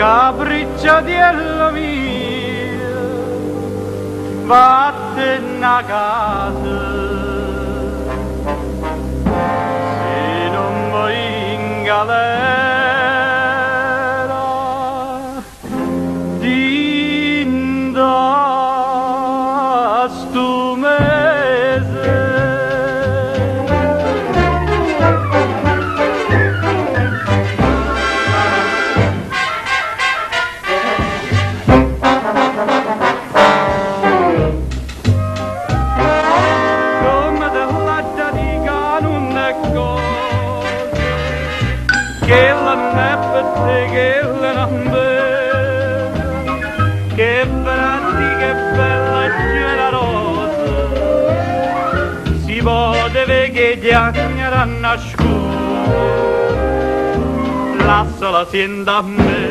Capricciatiello mio, vattene a casa, se non vuoi in galera, dinda stu mese. Che la non è per te, che la non bella, che brandi, che bella generosa, si può deve che diagnare a nascere, lasciala senta a me,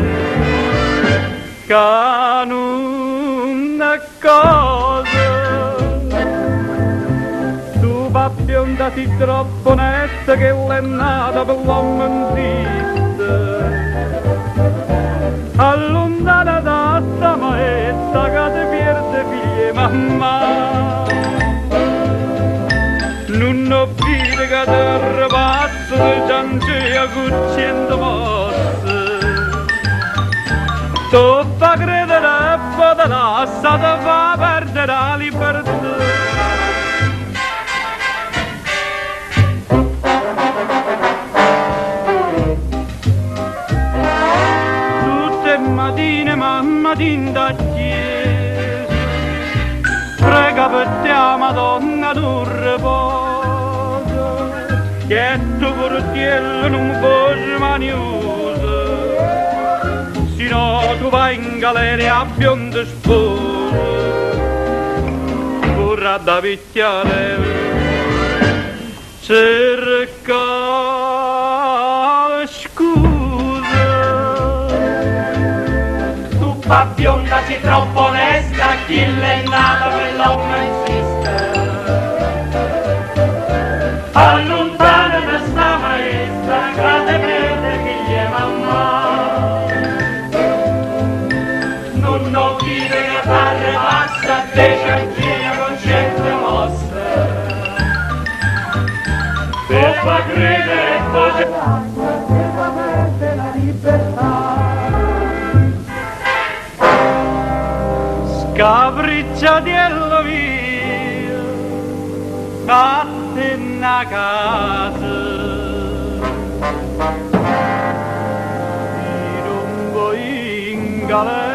che non è cosa. Bionda si troppo netta che l'è nata per l'uomo mentista, allontana da sta maestra che ti pierde figli e mamma, non ho visto che ti ripazzo del giancea cucciendo mosse, tu fa credere e poi te lascia, ti fa perdere la libertà. Mamma tinda chiesa, prega per te Madonna tu riposo, che tu portiello non puoi maniusa, sino tu vai in galera a bionde spose, pure da picchiare, cerca ma bionda si troppo onesta, chi l'è nata per l'uomo insiste. Allontana da sta maestra, grande perde figli e mamma. Non ho vide che fare passa, te ciancina con certe mosse. Per fa credere e poi perde la libertà. Capricciatiello mio, vattene a casa, se non vuoi in galera.